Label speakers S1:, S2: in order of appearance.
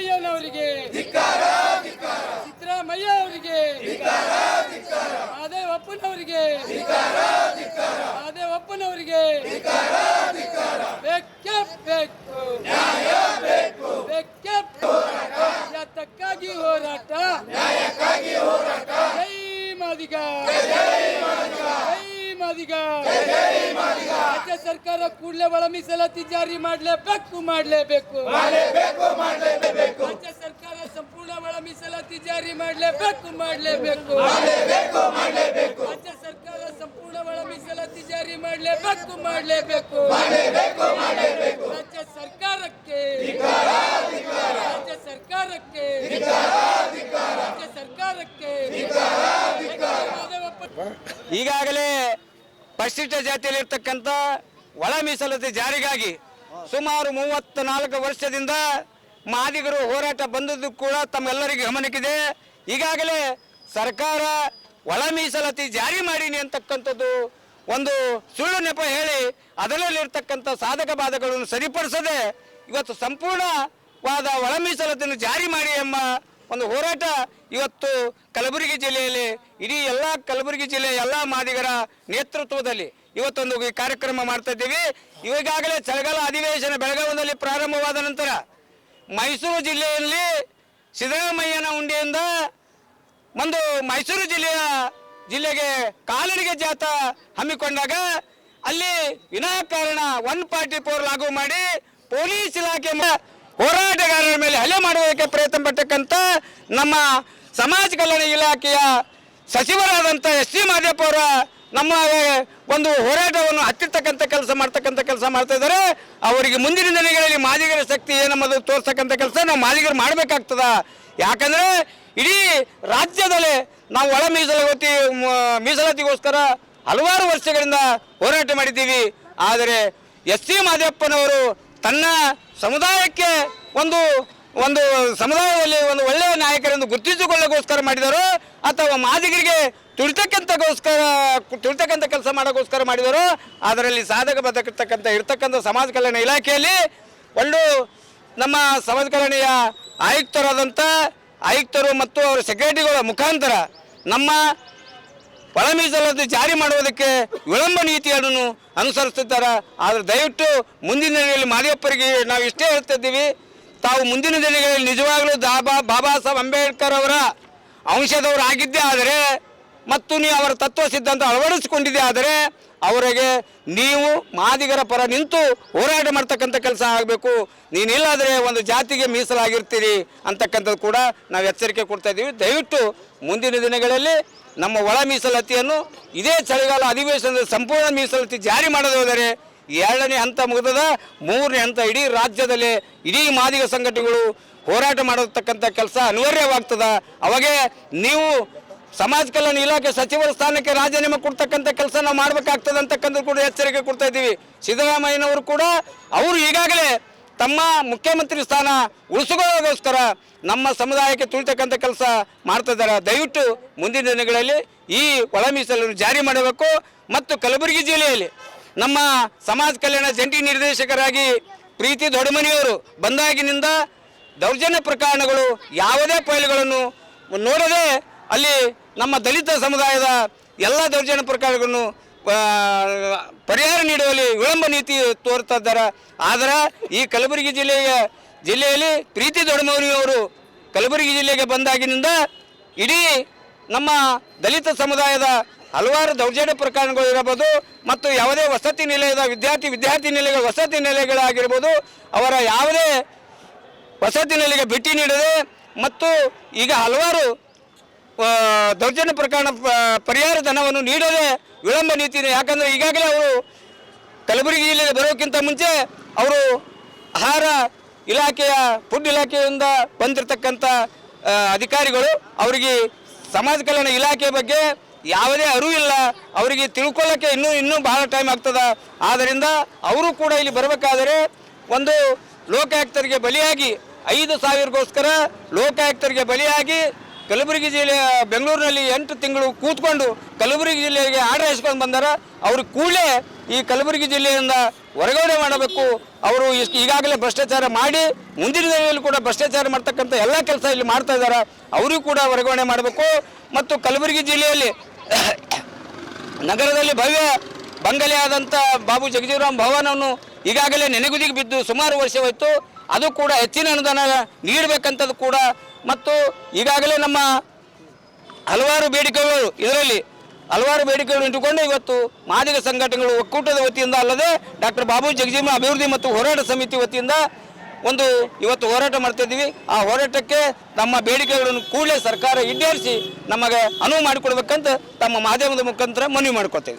S1: ಸಿದ್ದರಾಮಯ್ಯನವರಿಗೆ, ಸಿದ್ದರಾಮಯ್ಯ ಅವರಿಗೆ, ಮಹದೇವಪ್ಪನವರಿಗೆ, ಮಹದೇವಪ್ಪನವರಿಗೆ ಬೇಕೇ ಬೇಕು, ಬೇಕೇ ಯಾತಕ್ಕಾಗಿ ಹೋರಾಟ, ಜೈ ಮಾದಿಗ, ರಾಜ್ಯ ಸರ್ಕಾರ ಕೂಡಲೇ ಒಳ ಮೀಸಲಾತಿ ಜಾರಿ ಮಾಡಲೇಬೇಕು. ರಾಜ್ಯ ಸರ್ಕಾರ ಸಂಪೂರ್ಣ ಒಳ ಮೀಸಲಾತಿ ಜಾರಿ ಮಾಡಲೇಬೇಕು. ರಾಜ್ಯ ಸರ್ಕಾರ ಸಂಪೂರ್ಣ ಒಳ ಮೀಸಲಾತಿ ಜಾರಿ ಮಾಡಲೇಬೇಕು. ರಾಜ್ಯ ಸರ್ಕಾರಕ್ಕೆ, ರಾಜ್ಯ ಸರ್ಕಾರಕ್ಕೆ, ರಾಜ್ಯ ಸರ್ಕಾರಕ್ಕೆ
S2: ಈಗಾಗಲೇ ಪರಿಶಿಷ್ಟ ಜಾತಿಯಲ್ಲಿರ್ತಕ್ಕಂಥ ಒಳ ಮೀಸಲಾತಿ ಜಾರಿಗಾಗಿ ಸುಮಾರು 34 ವರ್ಷದಿಂದ ಮಾದಿಗರು ಹೋರಾಟ ಬಂದದ್ದು ಕೂಡ ತಮ್ಮೆಲ್ಲರಿಗೂ ಗಮನಕ್ಕಿದೆ. ಈಗಾಗಲೇ ಸರ್ಕಾರ ಒಳ ಮೀಸಲಾತಿ ಜಾರಿ ಮಾಡೀನಿ ಅಂತಕ್ಕಂಥದ್ದು ಒಂದು ಸುಳ್ಳು ನೆಪ ಹೇಳಿ ಅದರಲ್ಲಿರ್ತಕ್ಕಂಥ ಸಾಧಕ ಬಾಧಕಗಳನ್ನು ಸರಿಪಡಿಸದೆ ಇವತ್ತು ಸಂಪೂರ್ಣವಾದ ಒಳ ಮೀಸಲಾತಿಯನ್ನು ಜಾರಿ ಮಾಡಿ ಎಂಬ ಒಂದು ಹೋರಾಟ ಇವತ್ತು ಕಲಬುರಗಿ ಜಿಲ್ಲೆಯಲ್ಲಿ ಇಡೀ ಎಲ್ಲ ಕಲಬುರಗಿ ಜಿಲ್ಲೆಯ ಎಲ್ಲ ಮಾದಿಗರ ನೇತೃತ್ವದಲ್ಲಿ ಇವತ್ತೊಂದು ಈ ಕಾರ್ಯಕ್ರಮ ಮಾಡ್ತಾ ಇದ್ದೀವಿ. ಈಗಾಗಲೇ ಚಳಿಗಾಲ ಅಧಿವೇಶನ ಬೆಳಗಾವಿಯಲ್ಲಿ ಪ್ರಾರಂಭವಾದ ನಂತರ ಮೈಸೂರು ಜಿಲ್ಲೆಯಲ್ಲಿ ಸಿದ್ದರಾಮಯ್ಯನ ಹುಂಡಿಯಿಂದ ಒಂದು ಮೈಸೂರು ಜಿಲ್ಲೆಗೆ ಕಾಲುಡಿಗೆ ಜಾಥಾ ಹಮ್ಮಿಕೊಂಡಾಗ ಅಲ್ಲಿ ವಿನಾಕಾರಣ 144 ಲಾಗು ಮಾಡಿ ಪೊಲೀಸ್ ಇಲಾಖೆ ಹೋರಾಟಗಾರರ ಮೇಲೆ ಹಲ್ಲೆ ಮಾಡುವುದಕ್ಕೆ ಪ್ರಯತ್ನ ಪಟ್ಟಕ್ಕಂಥ ನಮ್ಮ ಸಮಾಜ ಕಲ್ಯಾಣ ಇಲಾಖೆಯ ಸಚಿವರಾದಂಥ ಎಸ್.ಸಿ. ಮಾದೇವಪ್ಪ ಅವರ ನಮ್ಮ ಒಂದು ಹೋರಾಟವನ್ನು ಹತ್ತಿರ್ತಕ್ಕಂಥ ಕೆಲಸ ಮಾಡ್ತಾ ಇದ್ದಾರೆ. ಅವರಿಗೆ ಮುಂದಿನ ದಿನಗಳಲ್ಲಿ ಮಾದಿಗರ ಶಕ್ತಿ ಏನಮ್ಮದು ತೋರಿಸ್ತಕ್ಕಂಥ ಕೆಲಸ ನಾವು ಮಾದಿಗರು ಮಾಡಬೇಕಾಗ್ತದ. ಯಾಕಂದರೆ ಇಡೀ ರಾಜ್ಯದಲ್ಲಿ ನಾವು ಒಳ ಮೀಸಲಾತಿಗೋಸ್ಕರ ಹಲವಾರು ವರ್ಷಗಳಿಂದ ಹೋರಾಟ ಮಾಡಿದ್ದೀವಿ. ಆದರೆ ಎಸ್.ಸಿ. ಮಾದೇವಪ್ಪನವರು ತನ್ನ ಸಮುದಾಯಕ್ಕೆ ಒಂದು ಸಮುದಾಯದಲ್ಲಿ ಒಂದು ಒಳ್ಳೆಯ ನಾಯಕರೆಂದು ಗುರುತಿಸಿಕೊಳ್ಳೋಕ್ಕೋಸ್ಕರ ಮಾಡಿದರು ಅಥವಾ ಮಾದಿಗರಿಗೆ ತುಳಿತಕ್ಕಂಥ ಕೆಲಸ ಮಾಡೋಕ್ಕೋಸ್ಕರ ಮಾಡಿದರು. ಅದರಲ್ಲಿ ಸಾಧಕ ಇರ್ತಕ್ಕಂಥ ಸಮಾಜ ಕಲ್ಯಾಣ ಇಲಾಖೆಯಲ್ಲಿ ಒಂದು ನಮ್ಮ ಸಮಾಜ ಕಲ್ಯಾಣ ಆಯುಕ್ತರು ಮತ್ತು ಅವರ ಸೆಕ್ರೆಟರಿಗಳ ಮುಖಾಂತರ ನಮ್ಮ ಒಳ ಮೀಸಲಾತಿ ಜಾರಿ ಮಾಡುವುದಕ್ಕೆ ವಿಳಂಬ ನೀತಿಯನ್ನು ಅನುಸರಿಸುತ್ತಾರೆ. ಆದರೆ ದಯವಿಟ್ಟು ಮುಂದಿನ ದಿನಗಳಲ್ಲಿ ಮಾದೇವಪ್ಪರಿಗೆ ನಾವು ಇಷ್ಟೇ ಹೇಳ್ತಾ ಇದ್ದೀವಿ, ತಾವು ಮುಂದಿನ ದಿನಗಳಲ್ಲಿ ನಿಜವಾಗಲೂ ಬಾಬಾ ಸಾಹೇಬ್ ಅಂಬೇಡ್ಕರ್ ಅವರ ಅಂಶದವರು ಆಗಿದ್ದೇ ಆದರೆ ಮತ್ತು ನೀವು ಅವರ ತತ್ವ ಸಿದ್ಧಾಂತ ಅಳವಡಿಸಿಕೊಂಡಿದ್ದೇ ಆದರೆ ಅವರಿಗೆ ನೀವು ಮಾದಿಗರ ಪರ ನಿಂತು ಹೋರಾಟ ಮಾಡ್ತಕ್ಕಂಥ ಕೆಲಸ ಆಗಬೇಕು. ನೀನಿಲ್ಲಾದರೆ ಒಂದು ಜಾತಿಗೆ ಮೀಸಲಾಗಿರ್ತೀರಿ ಅಂತಕ್ಕಂಥದ್ದು ಕೂಡ ನಾವು ಎಚ್ಚರಿಕೆ ಕೊಡ್ತಾ ಇದ್ದೀವಿ. ದಯವಿಟ್ಟು ಮುಂದಿನ ದಿನಗಳಲ್ಲಿ ನಮ್ಮ ಒಳ ಮೀಸಲಾತಿಯನ್ನು ಇದೇ ಚಳಿಗಾಲ ಅಧಿವೇಶನದ ಸಂಪೂರ್ಣ ಮೀಸಲಾತಿ ಜಾರಿ ಮಾಡದೆ ಹೋದರೆ 2ನೇ ಹಂತ ಮುಗಿದದ, 3ನೇ ಹಂತ ಇಡೀ ರಾಜ್ಯದಲ್ಲಿ ಇಡೀ ಮಾದಿಗ ಸಂಘಟನೆಗಳು ಹೋರಾಟ ಮಾಡತಕ್ಕಂಥ ಕೆಲಸ ಅನಿವಾರ್ಯವಾಗ್ತದ. ಅವಾಗೆ ನೀವು ಸಮಾಜ ಕಲ್ಯಾಣ ಇಲಾಖೆ ಸಚಿವರ ಸ್ಥಾನಕ್ಕೆ ರಾಜೀನಾಮೆ ಕೊಡ್ತಕ್ಕಂಥ ಕೆಲಸ ನಾವು ಮಾಡಬೇಕಾಗ್ತದೆ ಅಂತಕ್ಕಂಥದ್ದು ಕೂಡ ಎಚ್ಚರಿಕೆ ಕೊಡ್ತಾ ಇದ್ದೀವಿ. ಸಿದ್ದರಾಮಯ್ಯನವರು ಕೂಡ ಅವರು ಈಗಾಗಲೇ ತಮ್ಮ ಮುಖ್ಯಮಂತ್ರಿ ಸ್ಥಾನ ಉಳಿಸಿಕೊಳ್ಳೋದಕ್ಕೋಸ್ಕರ ನಮ್ಮ ಸಮುದಾಯಕ್ಕೆ ತುಳಿತಕ್ಕಂಥ ಕೆಲಸ ಮಾಡ್ತಾ ಇದ್ದಾರೆ. ದಯವಿಟ್ಟು ಮುಂದಿನ ದಿನಗಳಲ್ಲಿ ಈ ಒಳ ಮೀಸಲನ್ನು ಜಾರಿ ಮಾಡಬೇಕು. ಮತ್ತು ಕಲಬುರಗಿ ಜಿಲ್ಲೆಯಲ್ಲಿ ನಮ್ಮ ಸಮಾಜ ಕಲ್ಯಾಣ ಜಂಟಿ ನಿರ್ದೇಶಕರಾಗಿ ಪ್ರೀತಿ ದೊಡ್ಡಮನಿಯವರು ಬಂದಾಗಿನಿಂದ ದೌರ್ಜನ್ಯ ಪ್ರಕರಣಗಳು ಯಾವುದೇ ಫೈಲ್ಗಳನ್ನು ನೋಡದೆ ಅಲ್ಲಿ ನಮ್ಮ ದಲಿತ ಸಮುದಾಯದ ಎಲ್ಲ ದೌರ್ಜನ್ಯ ಪ್ರಕರಣಗಳನ್ನು ಪರಿಹಾರ ನೀಡುವಲ್ಲಿ ವಿಳಂಬ ನೀತಿ ತೋರ್ತಾ ಇದ್ದಾರೆ. ಆದರೆ ಈ ಕಲಬುರಗಿ ಜಿಲ್ಲೆಯಲ್ಲಿ ಪ್ರೀತಿ ದೊಡ್ಡಮನಿಯವರು ಕಲಬುರಗಿ ಜಿಲ್ಲೆಗೆ ಬಂದಾಗಿನಿಂದ ಇಡೀ ನಮ್ಮ ದಲಿತ ಸಮುದಾಯದ ಹಲವಾರು ದೌರ್ಜನ್ಯ ಪ್ರಕರಣಗಳು ಇರಬಹುದು ಮತ್ತು ಯಾವುದೇ ವಸತಿ ನಿಲಯದ ವಿದ್ಯಾರ್ಥಿ ನಿಲಯಗಳ ವಸತಿ ನಿಲಯಗಳಾಗಿರ್ಬೋದು ಅವರ ಯಾವುದೇ ವಸತಿ ನಿಲಯಕ್ಕೆ ಭೇಟಿ ನೀಡದೆ ಮತ್ತು ಈಗ ಹಲವಾರು ದೌರ್ಜನ್ಯ ಪ್ರಕರಣ ಪರಿಹಾರ ಧನವನ್ನು ನೀಡದೆ ವಿಳಂಬ ನೀತಿ. ಯಾಕಂದರೆ ಈಗಾಗಲೇ ಅವರು ಕಲಬುರಗಿ ಜಿಲ್ಲೆಗೆ ಬರೋಕ್ಕಿಂತ ಮುಂಚೆ ಅವರು ಆಹಾರ ಇಲಾಖೆಯ ಫುಡ್ ಇಲಾಖೆಯಿಂದ ಬಂದಿರತಕ್ಕಂಥ ಅಧಿಕಾರಿಗಳು ಅವರಿಗೆ ಸಮಾಜ ಕಲ್ಯಾಣ ಇಲಾಖೆ ಬಗ್ಗೆ ಯಾವುದೇ ಅರಿವು ಇಲ್ಲ, ಅವರಿಗೆ ತಿಳ್ಕೊಳ್ಳೋಕ್ಕೆ ಇನ್ನೂ ಬಹಳ ಟೈಮ್ ಆಗ್ತದೆ. ಆದ್ದರಿಂದ ಅವರು ಕೂಡ ಇಲ್ಲಿ ಬರಬೇಕಾದರೆ ಒಂದು ಲೋಕಾಯುಕ್ತರಿಗೆ ಬಲಿಯಾಗಿ 5,000ಗೋಸ್ಕರ ಲೋಕಾಯುಕ್ತರಿಗೆ ಬಲಿಯಾಗಿ ಕಲಬುರಗಿ ಜಿಲ್ಲೆಯ ಬೆಂಗಳೂರಿನಲ್ಲಿ 8 ತಿಂಗಳು ಕೂತ್ಕೊಂಡು ಕಲಬುರಗಿ ಜಿಲ್ಲೆಗೆ ಆರ್ಡರ್ ಇಸ್ಕೊಂಡು ಬಂದಾರ. ಅವ್ರಿಗೆ ಕೂಡಲೇ ಈ ಕಲಬುರಗಿ ಜಿಲ್ಲೆಯಿಂದ ಹೊರಗಡೆ ಮಾಡಬೇಕು. ಅವರು ಈಗಾಗಲೇ ಭ್ರಷ್ಟಾಚಾರ ಮಾಡಿ ಮುಂದಿನ ದಿನಗಳಲ್ಲಿ ಕೂಡ ಭ್ರಷ್ಟಾಚಾರ ಮಾಡ್ತಕ್ಕಂಥ ಎಲ್ಲ ಕೆಲಸ ಇಲ್ಲಿ ಮಾಡ್ತಾ ಇದ್ದಾರೆ, ಅವರಿಗೂ ಕೂಡ ವರ್ಗಾವಣೆ ಮಾಡಬೇಕು. ಮತ್ತು ಕಲಬುರಗಿ ಜಿಲ್ಲೆಯಲ್ಲಿ ನಗರದಲ್ಲಿ ಭವ್ಯ ಬಂಗಲೆ ಆದಂಥ ಬಾಬು ಜಗಜೀವರಾಮ್ ಭವನವನ್ನು ಈಗಾಗಲೇ ನೆನೆಗುದಿಗೆ ಬಿದ್ದು ಸುಮಾರು ವರ್ಷವಾಯಿತು. ಅದು ಕೂಡ ಹೆಚ್ಚಿನ ಅನುದಾನ ನೀಡಬೇಕಂಥದ್ದು ಕೂಡ. ಮತ್ತು ಈಗಾಗಲೇ ನಮ್ಮ ಹಲವಾರು ಬೇಡಿಕೆಗಳು ಹಲವಾರು ಬೇಡಿಕೆಗಳು ಇಟ್ಟುಕೊಂಡು ಇವತ್ತು ಮಾದಿಗ ಸಂಘಟನೆಗಳು ಒಕ್ಕೂಟದ ವತಿಯಿಂದ ಅಲ್ಲದೆ ಡಾಕ್ಟರ್ ಬಾಬು ಜಗಜೀವನ ಅಭಿವೃದ್ಧಿ ಮತ್ತು ಹೋರಾಟ ಸಮಿತಿ ವತಿಯಿಂದ ಇವತ್ತು ಹೋರಾಟ ಮಾಡ್ತಾ ಇದ್ದೀವಿ. ಆ ಹೋರಾಟಕ್ಕೆ ನಮ್ಮ ಬೇಡಿಕೆಗಳನ್ನು ಕೂಡಲೇ ಸರ್ಕಾರ ಈಡೇರಿಸಿ ನಮಗೆ ಅನುವು ಮಾಡಿಕೊಡ್ಬೇಕಂತ ತಮ್ಮ ಮಾಧ್ಯಮದ ಮುಖಾಂತರ ಮನವಿ ಮಾಡ್ಕೊತೇವೆ.